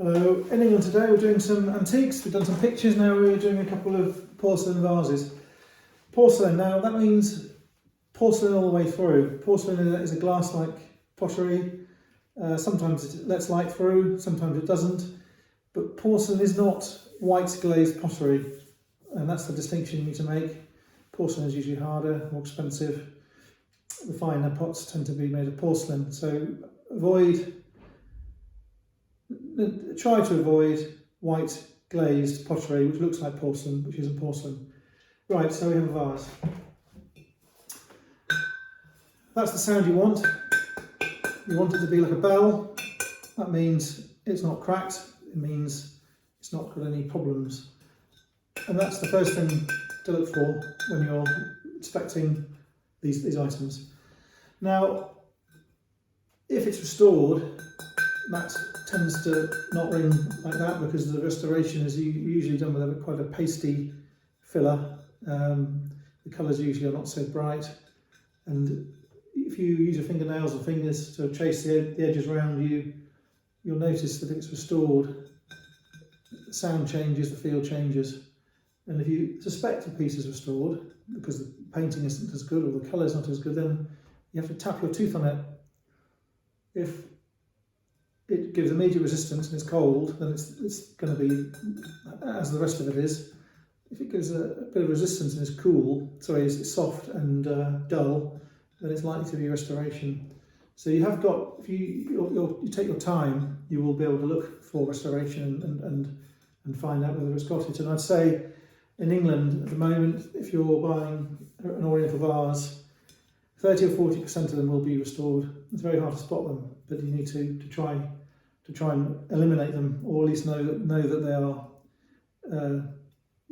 Hello, in England today we're doing some antiques, we've done some pictures, now we're doing a couple of porcelain vases. Porcelain, now that means porcelain all the way through. Porcelain is a glass-like pottery, sometimes it lets light through, sometimes it doesn't, but porcelain is not white glazed pottery, and that's the distinction you need to make. Porcelain is usually harder, more expensive. The finer pots tend to be made of porcelain, so try to avoid white glazed pottery which looks like porcelain, which isn't porcelain. Right, so we have a vase. That's the sound you want. You want it to be like a bell. That means it's not cracked, it means it's not got any problems. And that's the first thing to look for when you're inspecting these items. Now, if it's restored, that tends to not ring like that because the restoration is usually done with quite a pasty filler. The colours usually are not so bright, and if you use your fingernails or fingers to chase the edges around you'll notice that if it's restored, the sound changes, the feel changes. And if you suspect a piece is restored because the painting isn't as good or the colour is not as good, then you have to tap your tooth on it. If it gives immediate resistance and it's cold, then it's going to be as the rest of it is. If it gives a bit of resistance and it's soft and dull, then it's likely to be restoration. So you have got, if you take your time, you will be able to look for restoration and find out whether it's got it. And I'd say in England at the moment, if you're buying an oriental vase, 30 or 40% of them will be restored. It's very hard to spot them, but you need to try and eliminate them, or at least know that they are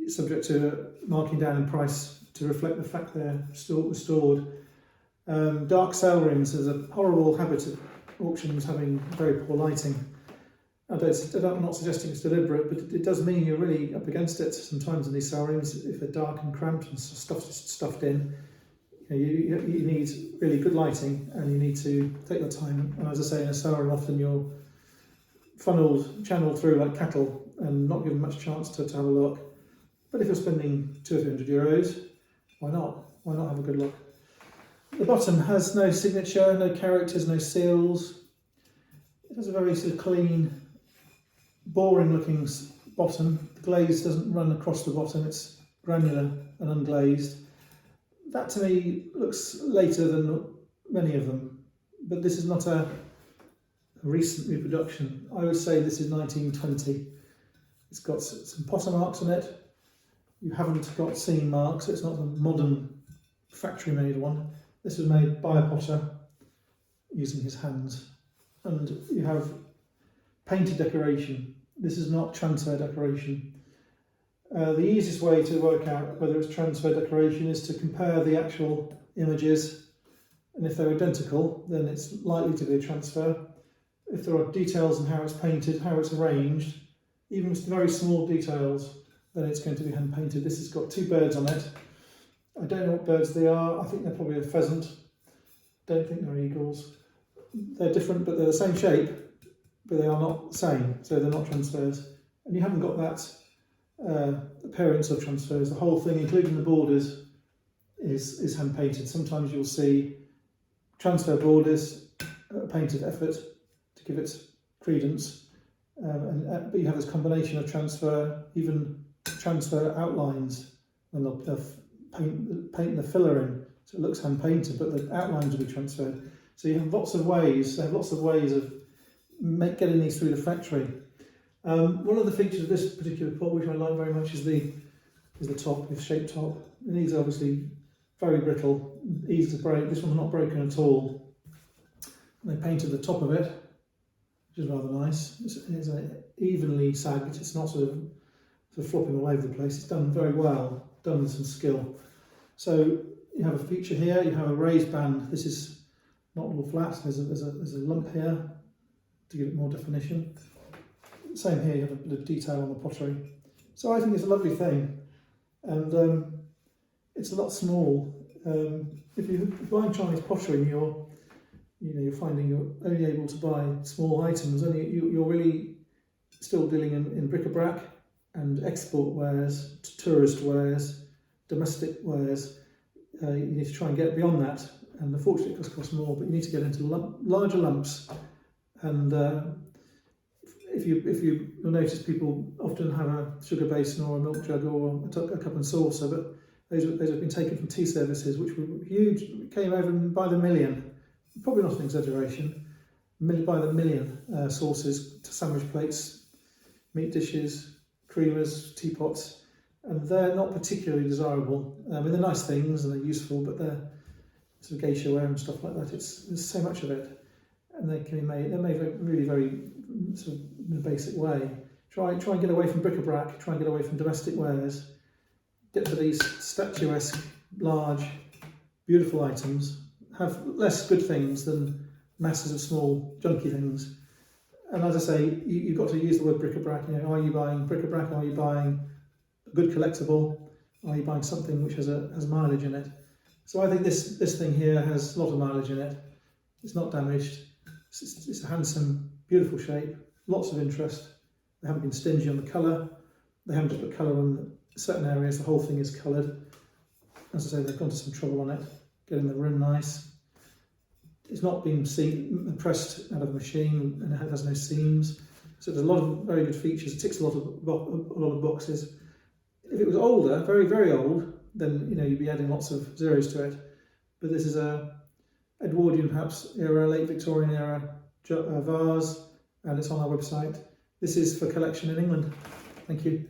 subject to marking down in price to reflect the fact they're still restored. Dark sale rings is a horrible habit of auctions having very poor lighting. I'm not suggesting it's deliberate, but it does mean you're really up against it sometimes in these sale rings. If they're dark and cramped and stuffed in, you need really good lighting, and you need to take your time. And as I say, in a sale ring often you're channeled through like cattle and not given much chance to have a look. But if you're spending €200 or €300, why not? Why not have a good look? The bottom has no signature, no characters, no seals. It has a very sort of clean, boring looking bottom. The glaze doesn't run across the bottom, it's granular and unglazed. That to me looks later than many of them, but this is not a recent reproduction. I would say this is 1920. It's got some potter marks on it. You haven't got seam marks, it's not a modern factory made one. This was made by a potter using his hands. And you have painted decoration. This is not transfer decoration. The easiest way to work out whether it's transfer decoration is to compare the actual images, and if they're identical, then it's likely to be a transfer. If there are details in how it's painted, how it's arranged, even very small details, then it's going to be hand painted. This has got two birds on it. I don't know what birds they are. I think they're probably a pheasant. Don't think they're eagles. They're different, but they're the same shape, but they are not the same, so they're not transfers. And you haven't got that appearance of transfers. The whole thing, including the borders, is hand painted. Sometimes you'll see transfer borders, painted effort to give it credence, but you have this combination of transfer, even transfer outlines, and they'll paint the filler in, so it looks hand painted, but the outlines will be transferred. So you have lots of ways. They have lots of ways of getting these through the factory. One of the features of this particular pot, which I like very much, is the top, the shaped top. And these are obviously very brittle, easy to break. This one's not broken at all. And they painted the top of it, which is rather nice. It's evenly sagged. It's not sort of flopping all over the place. It's done very well, done with some skill. So you have a feature here. You have a raised band. This is not all flat. There's a lump here to give it more definition. Same here, you have a bit of detail on the pottery. So I think it's a lovely thing, and it's a lot small. If you're buying Chinese pottery and you're finding you're only able to buy small items, you're really still dealing in bric-a-brac and export wares, tourist wares, domestic wares. You need to try and get beyond that, and unfortunately it costs more, but you need to get into larger lumps. And if you'll notice, people often have a sugar basin or a milk jug or a cup and saucer, but those have been taken from tea services, which were huge, came over by the million, probably not an exaggeration, by the million sauces to sandwich plates, meat dishes, creamers, teapots, and they're not particularly desirable. I mean, they're nice things and they're useful, but they're sort of geisha ware and stuff like that. There's so much of it, and they're made really very sort of in a basic way. Try and get away from bric-a-brac. Try and get away from domestic wares. Get to these statuesque, large, beautiful items. Have less good things than masses of small, junky things. And as I say, you've got to use the word bric-a-brac. You know, are you buying bric-a-brac? Are you buying a good collectible? Are you buying something which has mileage in it? So I think this thing here has a lot of mileage in it. It's not damaged. It's a handsome, beautiful shape. Lots of interest. They haven't been stingy on the colour. They haven't just put colour on certain areas. The whole thing is coloured. As I say, they've gone to some trouble on it, getting the rim nice. It's not been pressed out of a machine, and it has no seams. So there's a lot of very good features. It ticks a lot of boxes. If it was older, very, very old, then you'd be adding lots of zeros to it. But this is a Edwardian, perhaps, era, late Victorian era vase, and it's on our website. This is for collection in England. Thank you.